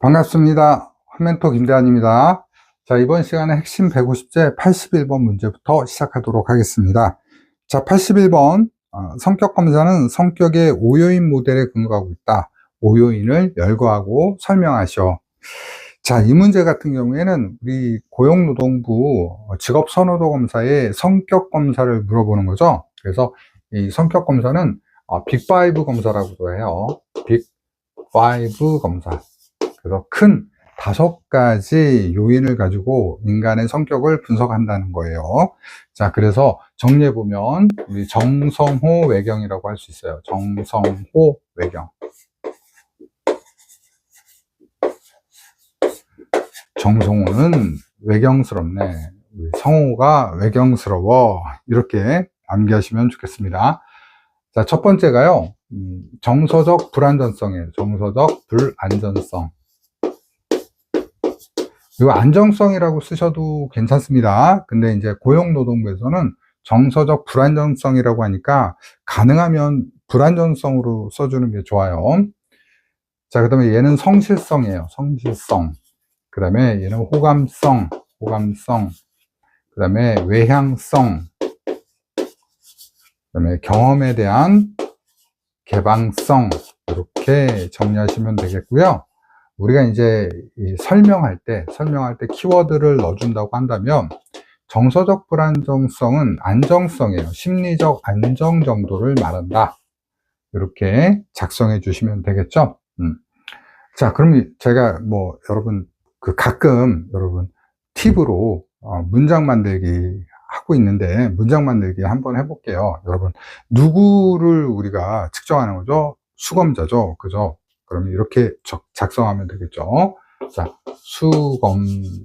반갑습니다. 한멘토 김대한입니다. 자, 이번 시간에 핵심 150제 81번 문제부터 시작하도록 하겠습니다. 자, 81번. 성격 검사는 성격의 5요인 모델에 근거하고 있다. 5요인을 열거하고 설명하시오. 자, 이 문제 같은 경우에는 우리 고용노동부 직업선호도 검사의 성격 검사를 물어보는 거죠. 그래서 이 성격 검사는 빅5 검사라고도 해요. 빅5 검사. 그래서 큰 5가지 요인을 가지고 인간의 성격을 분석한다는 거예요. 자, 그래서 정리해보면 우리 정성호 외경이라고 할 수 있어요. 정성호 외경. 정성호는 외경스럽네. 우리 성호가 외경스러워. 이렇게 암기하시면 좋겠습니다. 자, 첫 번째가요. 정서적 불안전성이에요. 정서적 불안전성. 이거 안정성이라고 쓰셔도 괜찮습니다. 근데 이제 고용노동부에서는 정서적 불안정성이라고 하니까 가능하면 불안정성으로 써주는 게 좋아요. 자, 그 다음에 얘는 성실성이에요. 성실성. 그 다음에 얘는 호감성. 그 다음에 외향성. 그 다음에 경험에 대한 개방성. 이렇게 정리하시면 되겠고요. 우리가 이제 설명할 때 키워드를 넣어준다고 한다면 정서적 불안정성은 안정성이에요. 심리적 안정 정도를 말한다. 이렇게 작성해 주시면 되겠죠. 자, 그럼 제가 여러분 가끔 여러분 팁으로 문장 만들기 하고 있는데 문장 만들기 한번 해볼게요. 여러분 누구를 우리가 측정하는 거죠? 수검자죠. 그죠? 그러면 이렇게 작성하면 되겠죠. 자, 수검자의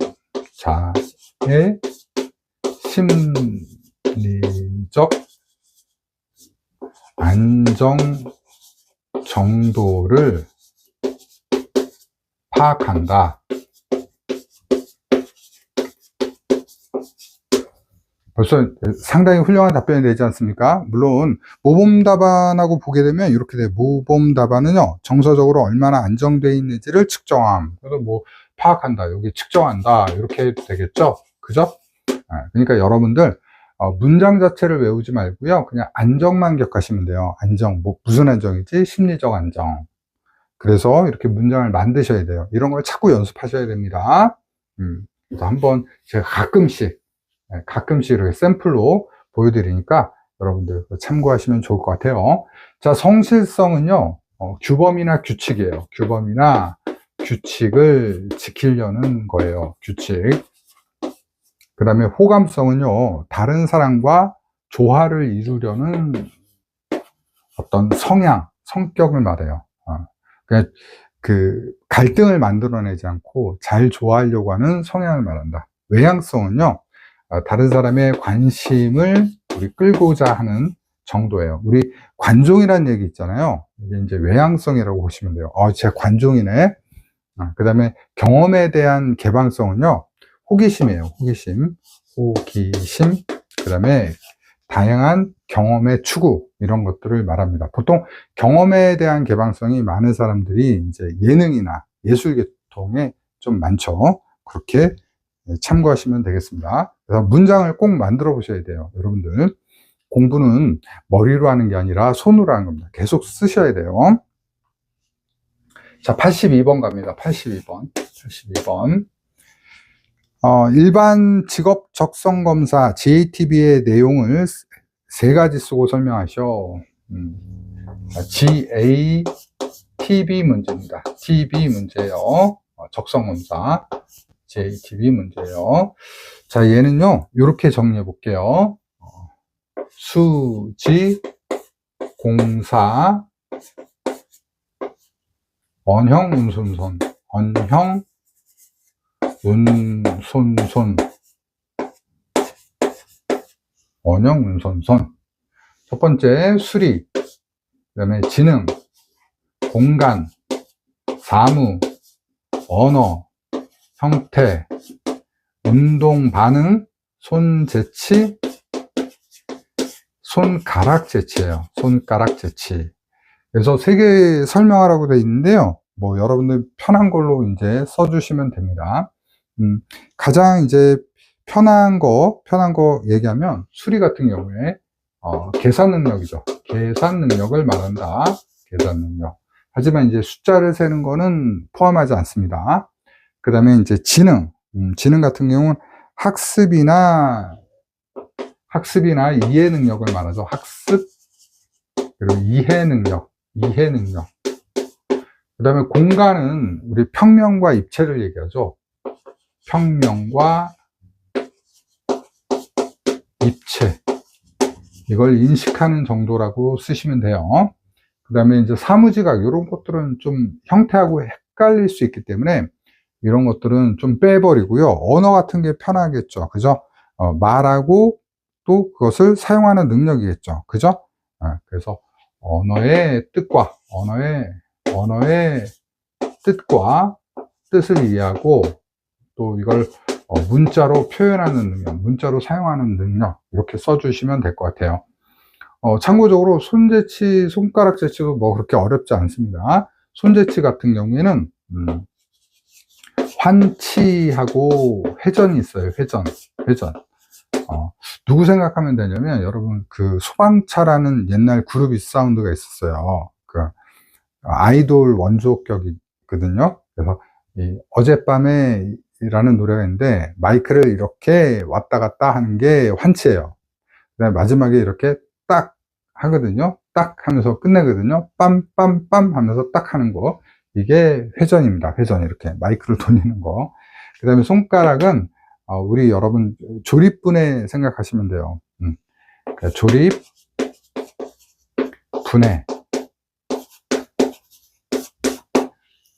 심리적 안정 정도를 파악한다. 벌써 상당히 훌륭한 답변이 되지 않습니까? 물론 모범답안하고 보게 되면 이렇게 돼요. 모범답안은요, 정서적으로 얼마나 안정되어 있는지를 측정함. 그래서 파악한다, 여기 측정한다, 이렇게 해도 되겠죠? 그죠? 그러니까 여러분들 문장 자체를 외우지 말고요, 그냥 안정만 기억하시면 돼요. 안정, 무슨 안정이지? 심리적 안정. 그래서 이렇게 문장을 만드셔야 돼요. 이런 걸 자꾸 연습하셔야 됩니다. 그래서 한번 제가 가끔씩 이렇게 샘플로 보여드리니까 여러분들 참고하시면 좋을 것 같아요. 자, 성실성은요, 규범이나 규칙이에요. 규범이나 규칙을 지키려는 거예요. 규칙. 그 다음에 호감성은요, 다른 사람과 조화를 이루려는 어떤 성격을 말해요. 그러니까 그 갈등을 만들어내지 않고 잘 좋아하려고 하는 성향을 말한다. 외향성은요, 다른 사람의 관심을 우리 끌고자 하는 정도예요. 우리 관종이라는 얘기 있잖아요. 이게 이제 외향성이라고 보시면 돼요. 쟤 관종이네. 그 다음에 경험에 대한 개방성은요, 호기심이에요. 호기심. 그 다음에 다양한 경험의 추구, 이런 것들을 말합니다. 보통 경험에 대한 개방성이 많은 사람들이 이제 예능이나 예술 계통에 좀 많죠. 그렇게 참고하시면 되겠습니다. 그래서 문장을 꼭 만들어 보셔야 돼요. 여러분들 공부는 머리로 하는 게 아니라 손으로 하는 겁니다. 계속 쓰셔야 돼요. 자, 82번 갑니다. 82번. 일반 직업 적성 검사 GATB의 내용을 3가지 쓰고 설명하셔. GATB 문제입니다. TB 문제예요. 적성 검사. JTB 문제예요. 자, 얘는요, 이렇게 정리해 볼게요. 수지, 공사, 언형, 운손손. 언형, 운손손. 언형, 운손손. 첫 번째, 수리. 그 다음에 지능, 공간, 사무, 언어, 형태, 운동 반응, 손재치, 손가락 재치예요. 손가락 재치. 그래서 3개 설명하라고 되어 있는데요. 뭐 여러분들 편한 걸로 이제 써주시면 됩니다. 가장 이제 편한 거 얘기하면 수리 같은 경우에 계산 능력이죠. 계산 능력을 말한다. 계산 능력. 하지만 이제 숫자를 세는 거는 포함하지 않습니다. 그 다음에 이제 지능. 지능 같은 경우는 학습이나 이해 능력을 말하죠. 학습, 그리고 이해 능력. 그 다음에 공간은 우리 평면과 입체를 얘기하죠. 평면과 입체. 이걸 인식하는 정도라고 쓰시면 돼요. 그 다음에 이제 사무지각, 이런 것들은 좀 형태하고 헷갈릴 수 있기 때문에 이런 것들은 좀 빼버리고요. 언어 같은 게 편하겠죠. 그죠? 말하고 또 그것을 사용하는 능력이겠죠. 그죠? 그래서 언어의 뜻과 뜻을 이해하고 또 이걸 문자로 표현하는 능력, 문자로 사용하는 능력, 이렇게 써주시면 될 것 같아요. 참고적으로 손재치, 손가락 재치도 뭐 그렇게 어렵지 않습니다. 손재치 같은 경우에는 환치하고 회전이 있어요. 회전. 누구 생각하면 되냐면, 여러분 그 소방차라는 옛날 그룹 사운드가 있었어요. 그 아이돌 원조격이거든요. 그래서 이 어젯밤에 라는 노래가 있는데, 마이크를 이렇게 왔다 갔다 하는 게 환치예요. 그다음에 마지막에 이렇게 딱 하거든요. 딱 하면서 끝내거든요. 빰빰빰 하면서 딱 하는 거, 이게 회전입니다. 회전. 이렇게 마이크를 돌리는 거. 그 다음에 손가락은 우리 여러분 조립분해 생각하시면 돼요. 그러니까 조립, 분해.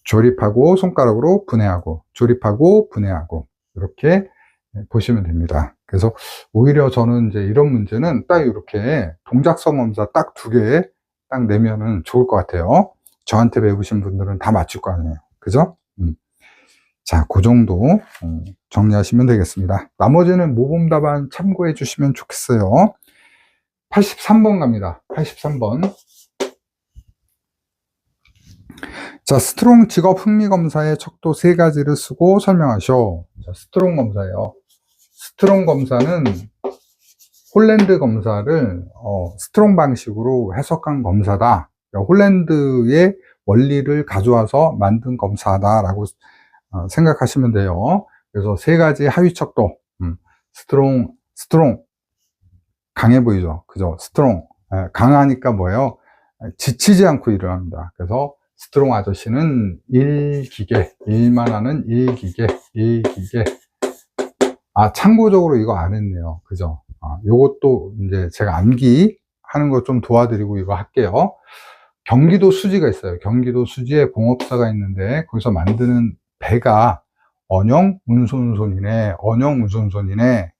조립하고 손가락으로 분해하고, 조립하고 분해하고, 이렇게 보시면 됩니다. 그래서 오히려 저는 이제 이런 문제는 딱 이렇게 동작성 검사 딱 2개 딱 내면은 좋을 것 같아요. 저한테 배우신 분들은 다 맞출 거 아니에요. 그죠? 자, 그 정도 정리하시면 되겠습니다. 나머지는 모범 답안 참고해 주시면 좋겠어요. 83번 갑니다. 83번. 자, 스트롱 직업 흥미 검사의 척도 3가지를 쓰고 설명하셔. 자, 스트롱 검사예요. 스트롱 검사는 홀랜드 검사를 스트롱 방식으로 해석한 검사다. 그러니까 홀랜드의 원리를 가져와서 만든 검사다라고 생각하시면 돼요. 그래서 3가지 하위 척도. 스트롱 강해 보이죠? 그죠? 스트롱 강하니까 뭐예요? 지치지 않고 일을 합니다. 그래서 스트롱 아저씨는 일만 하는 일기계. 참고적으로 이거 안 했네요. 그죠? 요것도 이제 제가 암기 하는 거 좀 도와드리고 이거 할게요. 경기도 수지가 있어요. 경기도 수지에 공업사가 있는데, 거기서 만드는 배가 언영 운송선이네.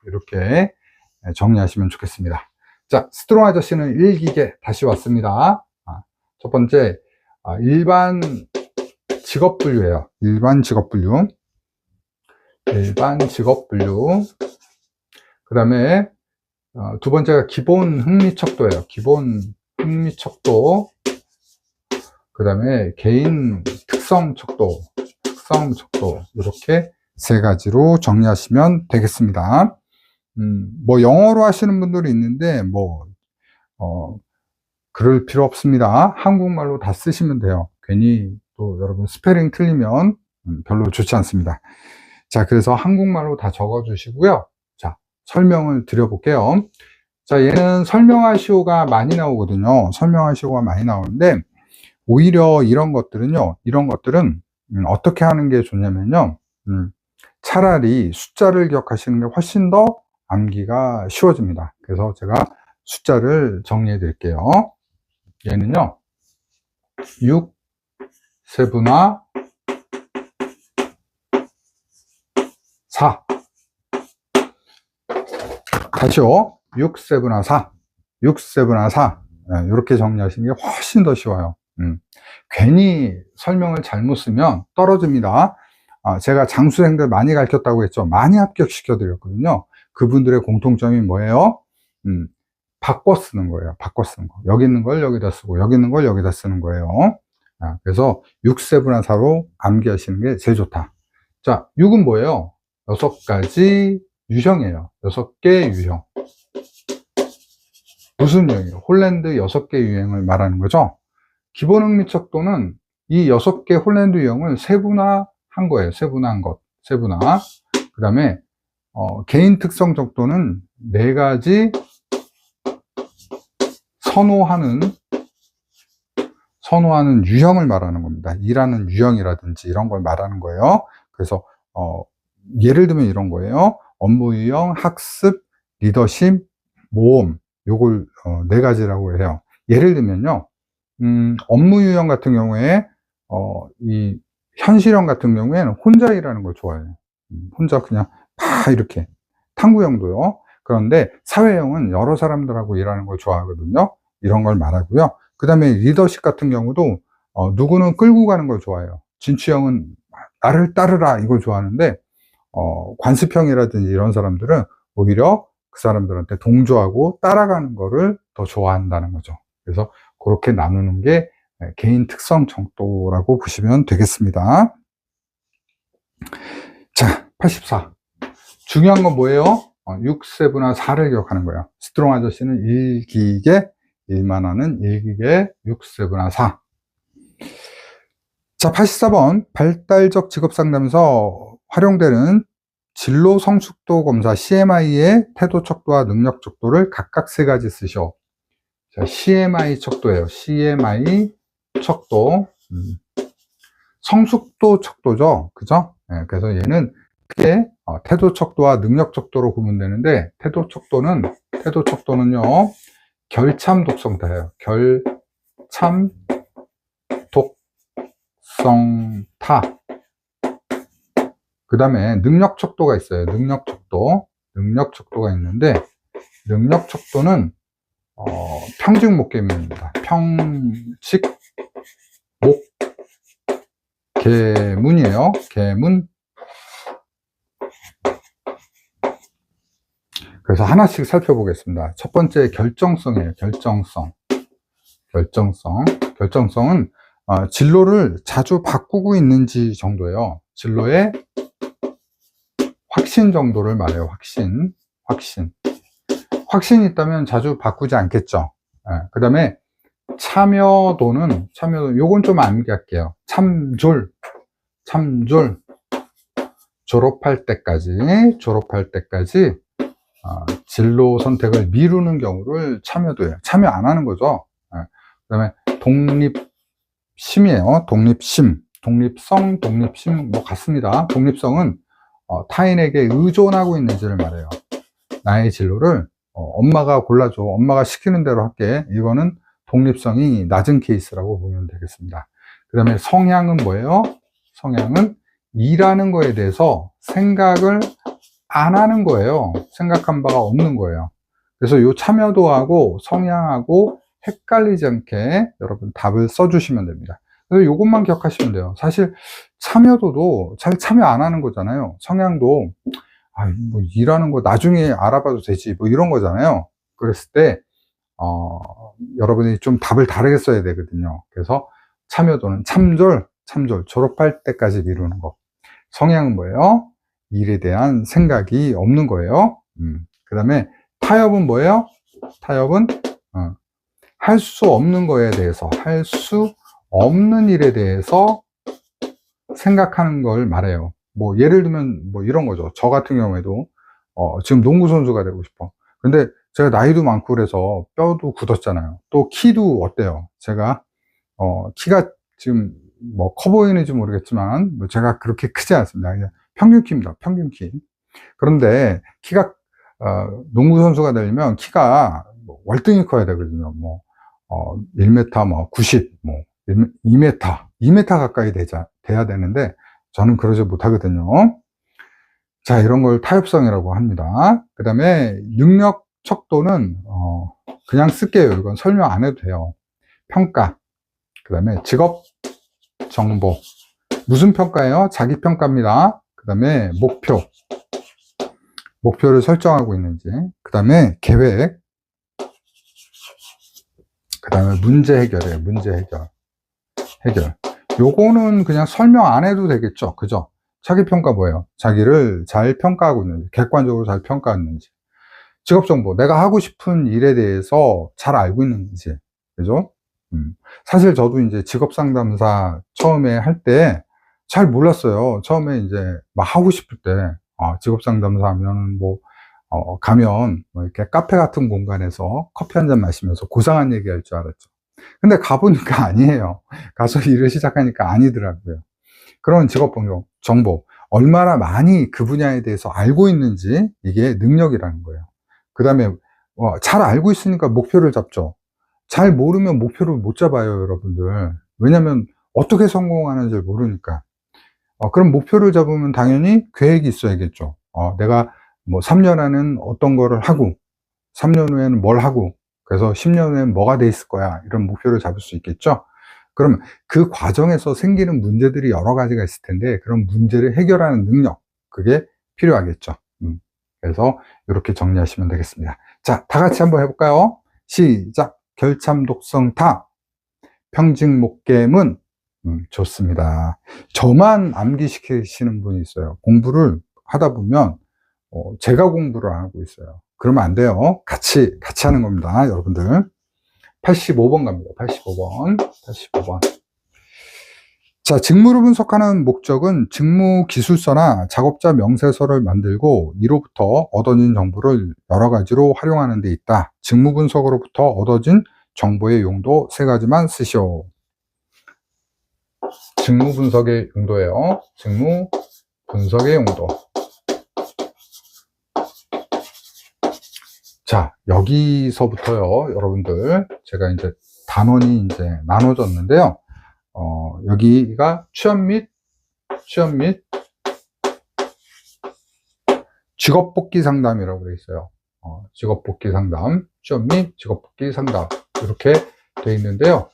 이렇게 정리하시면 좋겠습니다. 자, 스트롱 아저씨는 일기계. 다시 왔습니다. 첫 번째, 일반 직업 분류예요. 일반 직업 분류. 그 다음에 두 번째가 기본 흥미 척도예요. 기본 흥미 척도. 그 다음에 개인 특성 척도. 이렇게 3가지로 정리하시면 되겠습니다. 뭐 영어로 하시는 분들이 있는데 그럴 필요 없습니다. 한국말로 다 쓰시면 돼요. 괜히 또 여러분 스페링 틀리면 별로 좋지 않습니다. 자, 그래서 한국말로 다 적어 주시고요. 자, 설명을 드려볼게요. 자, 얘는 설명하시오가 많이 나오거든요. 설명하시오가 많이 나오는데, 오히려 이런 것들은 어떻게 하는 게 좋냐면요. 차라리 숫자를 기억하시는 게 훨씬 더 암기가 쉬워집니다. 그래서 제가 숫자를 정리해 드릴게요. 얘는요, 6 세분화 4. 다시요. 6 세분화 4. 이렇게 정리하시는 게 훨씬 더 쉬워요. 괜히 설명을 잘못 쓰면 떨어집니다. 제가 장수생들 많이 가르쳤다고 했죠. 많이 합격시켜 드렸거든요. 그분들의 공통점이 뭐예요? 바꿔 쓰는 거예요. 여기 있는 걸 여기다 쓰고, 여기 있는 걸 여기다 쓰는 거예요. 그래서 6세분화4로 암기하시는 게 제일 좋다. 자, 6은 뭐예요? 6가지 유형이에요. 6개 유형. 무슨 유형이에요? 홀랜드 6개 유형을 말하는 거죠. 기본 흥미 척도는 이 6개 홀랜드 유형을 세분화한 거예요. 세분화한 것. 세분화. 그 다음에 개인 특성 척도는 4가지 선호하는 유형을 말하는 겁니다. 일하는 유형이라든지 이런 걸 말하는 거예요. 그래서 예를 들면 이런 거예요. 업무 유형, 학습, 리더십, 모험. 요걸 4가지라고 해요. 예를 들면요. 업무 유형 같은 경우에 이 현실형 같은 경우에는 혼자 일하는 걸 좋아해요. 혼자 그냥 막 이렇게 탐구형도요. 그런데 사회형은 여러 사람들하고 일하는 걸 좋아하거든요. 이런 걸 말하고요. 그 다음에 리더십 같은 경우도 누구는 끌고 가는 걸 좋아해요. 진취형은 나를 따르라 이걸 좋아하는데 관습형이라든지 이런 사람들은 오히려 그 사람들한테 동조하고 따라가는 거를 더 좋아한다는 거죠. 그래서 그렇게 나누는 게 개인 특성 정도라고 보시면 되겠습니다. 자, 84. 중요한 건 뭐예요? 6세분화4를 기억하는 거예요. 스트롱 아저씨는 일기계, 일만 하는 일기계 6세분화4. 자, 84번. 발달적 직업상담에서 활용되는 진로 성숙도 검사 CMI의 태도 척도와 능력 척도를 각각 3가지 쓰셔. 자, CMI 척도예요. CMI 척도. 성숙도 척도죠. 그죠? 네, 그래서 얘는 크게 태도 척도와 능력 척도로 구분되는데, 태도 척도는요, 결참 독성타예요. 결참 독성타. 그 다음에 능력 척도가 있어요. 능력 척도가 있는데, 능력 척도는 평직 목계문입니다. 평직 목계문이에요. 계문. 그래서 하나씩 살펴보겠습니다. 첫 번째 결정성이에요. 결정성은 진로를 자주 바꾸고 있는지 정도예요. 진로의 확신 정도를 말해요. 확신이 있다면 자주 바꾸지 않겠죠. 그 다음에 참여도는 요건 좀 암기할게요. 참졸 졸업할 때까지 진로 선택을 미루는 경우를 참여도예요. 참여 안 하는 거죠. 그 다음에 독립심이에요. 독립성, 독립심 뭐 같습니다. 독립성은 타인에게 의존하고 있는지를 말해요. 나의 진로를 엄마가 골라줘, 엄마가 시키는 대로 할게. 이거는 독립성이 낮은 케이스라고 보면 되겠습니다. 그 다음에 성향은 뭐예요? 성향은 일하는 거에 대해서 생각을 안 하는 거예요. 생각한 바가 없는 거예요. 그래서 이 참여도하고 성향하고 헷갈리지 않게 여러분 답을 써주시면 됩니다. 그래서 이것만 기억하시면 돼요. 사실 참여도도 잘 참여 안 하는 거잖아요. 성향도 뭐 일하는 거 나중에 알아봐도 되지 뭐 이런 거잖아요. 그랬을 때 여러분이 좀 답을 다르게 써야 되거든요. 그래서 참여도는 참졸 졸업할 때까지 미루는 거. 성향은 뭐예요? 일에 대한 생각이 없는 거예요. 그 다음에 타협은 뭐예요? 타협은 할 수 없는 거에 대해서, 할 수 없는 일에 대해서 생각하는 걸 말해요. 뭐 예를 들면 뭐 이런 거죠. 저 같은 경우에도 지금 농구 선수가 되고 싶어. 근데 제가 나이도 많고 그래서 뼈도 굳었잖아요. 또 키도 어때요? 제가 키가 지금 뭐 커 보이는지 모르겠지만 뭐 제가 그렇게 크지 않습니다. 그냥 평균 키입니다. 평균 키. 그런데 키가 농구 선수가 되려면 키가 월등히 커야 되거든요. 뭐 1m 뭐 90, 뭐 2m 가까이 돼야 되는데 저는 그러지 못하거든요. 자, 이런 걸 타협성이라고 합니다. 그 다음에 능력 척도는 그냥 쓸게요. 이건 설명 안 해도 돼요. 평가, 그 다음에 직업 정보. 무슨 평가예요? 자기 평가입니다. 그 다음에 목표를 설정하고 있는지, 그 다음에 계획, 그 다음에 문제 해결이에요. 문제 해결. 요거는 그냥 설명 안 해도 되겠죠. 그죠? 자기평가 뭐예요? 자기를 잘 평가하고 있는지, 객관적으로 잘 평가하는지. 직업정보, 내가 하고 싶은 일에 대해서 잘 알고 있는지. 그죠? 사실 저도 이제 직업상담사 처음에 할 때 잘 몰랐어요. 처음에 이제 막 하고 싶을 때, 직업상담사 하면 뭐, 가면 뭐 이렇게 카페 같은 공간에서 커피 한 잔 마시면서 고상한 얘기 할 줄 알았죠. 근데 가보니까 아니에요. 가서 일을 시작하니까 아니더라고요. 그런 직업 정보, 얼마나 많이 그 분야에 대해서 알고 있는지, 이게 능력이라는 거예요. 그 다음에 잘 알고 있으니까 목표를 잡죠. 잘 모르면 목표를 못 잡아요, 여러분들. 왜냐면 어떻게 성공하는지 모르니까. 그럼 목표를 잡으면 당연히 계획이 있어야겠죠. 내가 뭐 3년 안에는 어떤 거를 하고 3년 후에는 뭘 하고, 그래서 10년 후에는 뭐가 돼 있을 거야, 이런 목표를 잡을 수 있겠죠. 그러면 그 과정에서 생기는 문제들이 여러 가지가 있을 텐데, 그런 문제를 해결하는 능력, 그게 필요하겠죠. 그래서 이렇게 정리하시면 되겠습니다. 자, 다 같이 한번 해볼까요? 시작. 결참독성타, 평직목계문. 좋습니다. 저만 암기시키시는 분이 있어요. 공부를 하다 보면 제가 공부를 안 하고 있어요. 그러면 안 돼요. 같이 하는 겁니다, 여러분들. 85번 갑니다. 85번. 자, 직무를 분석하는 목적은 직무 기술서나 작업자 명세서를 만들고 이로부터 얻어진 정보를 여러 가지로 활용하는 데 있다. 직무 분석으로부터 얻어진 정보의 용도 3가지만 쓰시오. 직무 분석의 용도예요. 직무 분석의 용도. 자, 여기서부터요, 여러분들, 제가 이제 단원이 이제 나눠졌는데요. 여기가 취업 및 직업복귀 상담이라고 되어 있어요. 직업복귀 상담, 취업 및 직업복귀 상담, 이렇게 되어 있는데요.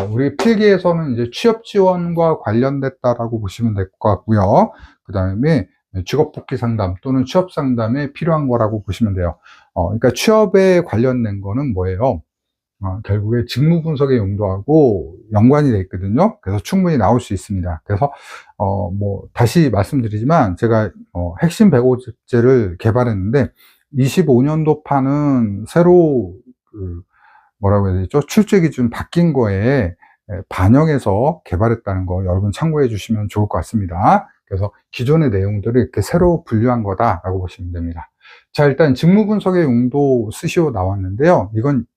우리 필기에서는 이제 취업 지원과 관련됐다라고 보시면 될 것 같고요. 그 다음에 직업복귀 상담 또는 취업 상담에 필요한 거라고 보시면 돼요. 그러니까 취업에 관련된 거는 뭐예요? 결국에 직무 분석의 용도하고 연관이 되어 있거든요. 그래서 충분히 나올 수 있습니다. 그래서 뭐 다시 말씀드리지만, 제가 핵심 105제를 개발했는데 25년도판은 새로 뭐라고 해야 되죠? 출제 기준 바뀐 거에 반영해서 개발했다는 거 여러분 참고해 주시면 좋을 것 같습니다. 그래서 기존의 내용들을 이렇게 새로 분류한 거다라고 보시면 됩니다. 자, 일단 직무 분석의 용도 쓰시오 나왔는데요. 이건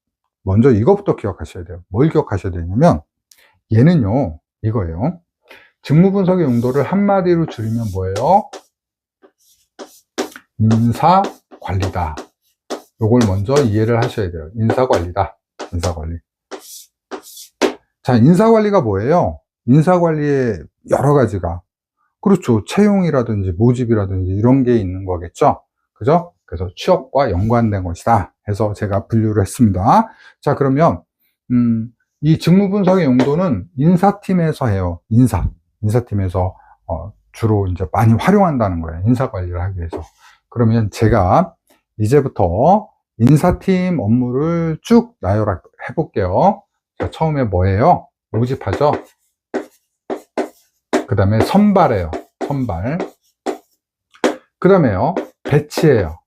먼저 이것부터 기억하셔야 돼요. 뭘 기억하셔야 되냐면, 얘는요, 이거예요. 직무 분석의 용도를 한마디로 줄이면 뭐예요? 인사관리다. 요걸 먼저 이해를 하셔야 돼요. 인사관리다. 인사관리. 자, 인사관리가 뭐예요? 인사관리에 여러 가지가, 그렇죠. 채용이라든지 모집이라든지 이런 게 있는 거겠죠. 그죠? 그래서 취업과 연관된 것이다 해서 제가 분류를 했습니다. 자, 그러면 이 직무 분석의 용도는 인사팀에서 해요. 인사팀에서 주로 이제 많이 활용한다는 거예요. 인사 관리를 하기 위해서. 그러면 제가 이제부터 인사팀 업무를 쭉 나열해 볼게요. 자, 처음에 뭐예요? 모집하죠. 그 다음에 선발해요. 선발. 그 다음에요, 배치해요.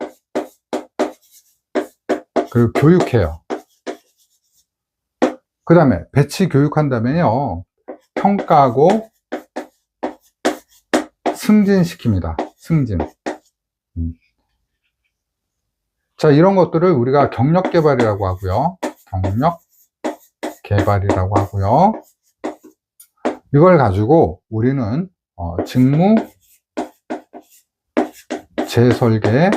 그리고 교육해요. 그 다음에 배치 교육한 다음에요, 평가하고 승진시킵니다. 승진. 자, 이런 것들을 우리가 경력개발이라고 하고요. 경력개발이라고 하고요. 이걸 가지고 우리는 직무 재설계,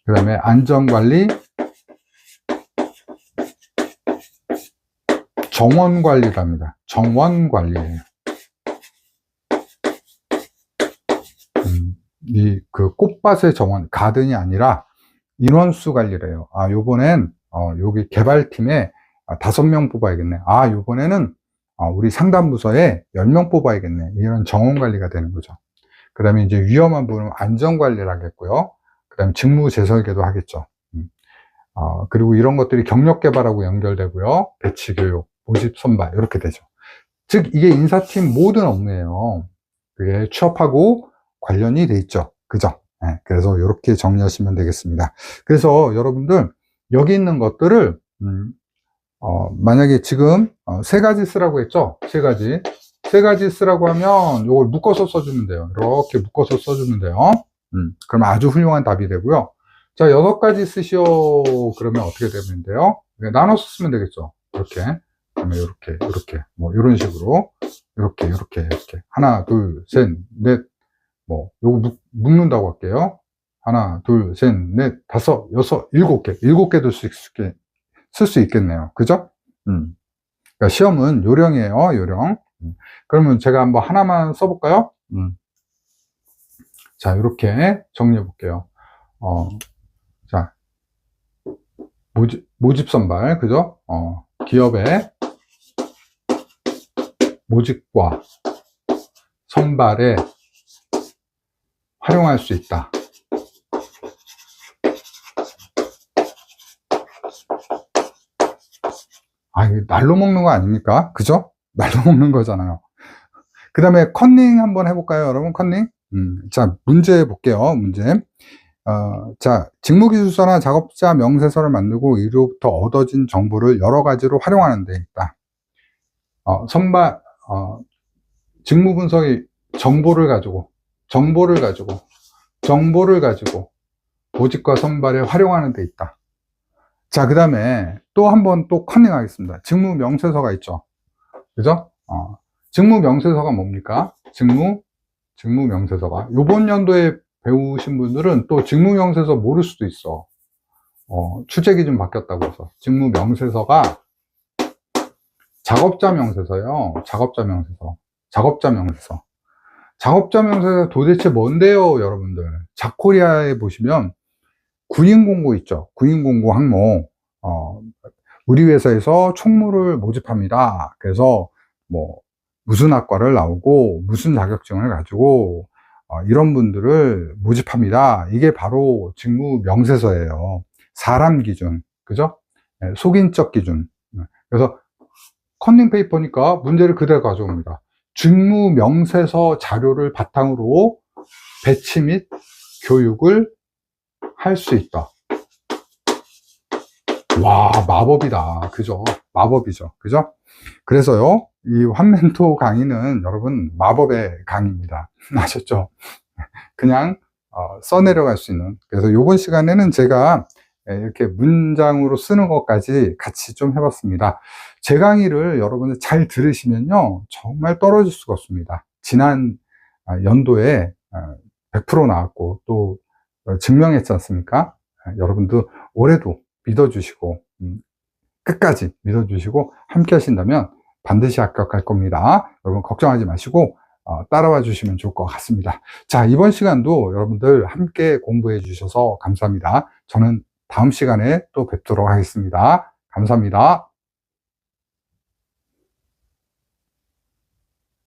그 다음에 안전관리, 정원관리랍니다. 정원관리예요. 그 꽃밭의 정원, 가든이 아니라 인원수 관리래요. 요번엔 여기 개발팀에 5명 뽑아야겠네. 요번에는 우리 상담부서에 10명 뽑아야겠네. 이런 정원관리가 되는 거죠. 그 다음에 이제 위험한 부분은 안전관리를 하겠고요. 그 다음에 직무 재설계도 하겠죠. 그리고 이런 것들이 경력개발하고 연결되고요. 배치교육, 모집 선발 이렇게 되죠. 즉 이게 인사팀 모든 업무예요. 그게 취업하고 관련이 돼 있죠. 그죠? 네, 그래서 이렇게 정리하시면 되겠습니다. 그래서 여러분들 여기 있는 것들을 만약에 지금 세 가지 쓰라고 했죠. 세 가지 쓰라고 하면 이걸 묶어서 써주면 돼요. 이렇게 묶어서 써주면 돼요. 그럼 아주 훌륭한 답이 되고요. 자, 6가지 쓰시오. 그러면 어떻게 되면 돼요? 나눠서 쓰면 되겠죠. 이렇게. 그러면 이렇게. 뭐, 이런 식으로. 이렇게. 하나, 둘, 셋, 넷. 뭐, 요거 묶는다고 할게요. 하나, 둘, 셋, 넷, 다섯, 여섯, 7개. 7개도 쓸 수 있겠네요. 그죠? 그러니까 시험은 요령이에요. 요령. 그러면 제가 한번 하나만 써볼까요? 자, 이렇게 정리해 볼게요. 자, 모집 선발, 그죠? 기업의 모집과 선발에 활용할 수 있다. 이거 날로 먹는 거 아닙니까? 그죠? 날로 먹는 거잖아요. 그 다음에 컨닝 한번 해볼까요, 여러분? 컨닝? 자, 문제 볼게요. 문제. 자, 직무기술서나 작업자 명세서를 만들고 이로부터 얻어진 정보를 여러 가지로 활용하는 데 있다. 선발, 직무분석이 정보를 가지고 모집과 선발에 활용하는 데 있다. 자, 그 다음에 또 한번 또 컨닝 하겠습니다. 직무명세서가 있죠. 그죠? 직무명세서가 뭡니까? 직무명세서가. 요번 연도에 배우신 분들은 또 직무명세서 모를 수도 있어. 출제기준 바뀌었다고 해서. 직무명세서가 작업자 명세서요. 작업자 명세서 도대체 뭔데요, 여러분들? 작코리아에 보시면 군인공고 있죠. 군인공고 항목. 우리 회사에서 총무를 모집합니다. 그래서 뭐 무슨 학과를 나오고 무슨 자격증을 가지고 이런 분들을 모집합니다. 이게 바로 직무 명세서예요. 사람 기준, 그죠? 속인적 기준. 그래서 컨닝 페이퍼니까 문제를 그대로 가져옵니다. 직무 명세서 자료를 바탕으로 배치 및 교육을 할 수 있다. 와, 마법이다. 그죠? 마법이죠. 그죠? 그래서요, 이 환멘토 강의는 여러분 마법의 강의입니다. 아셨죠? 그냥 써내려갈 수 있는. 그래서 이번 시간에는 제가 이렇게 문장으로 쓰는 것까지 같이 좀 해봤습니다. 제 강의를 여러분들 잘 들으시면요, 정말 떨어질 수가 없습니다. 지난 연도에 100% 나왔고 또 증명했지 않습니까? 여러분도 올해도 믿어주시고 끝까지 믿어주시고 함께 하신다면 반드시 합격할 겁니다. 여러분 걱정하지 마시고 따라와 주시면 좋을 것 같습니다. 자, 이번 시간도 여러분들 함께 공부해 주셔서 감사합니다. 저는 다음 시간에 또 뵙도록 하겠습니다. 감사합니다.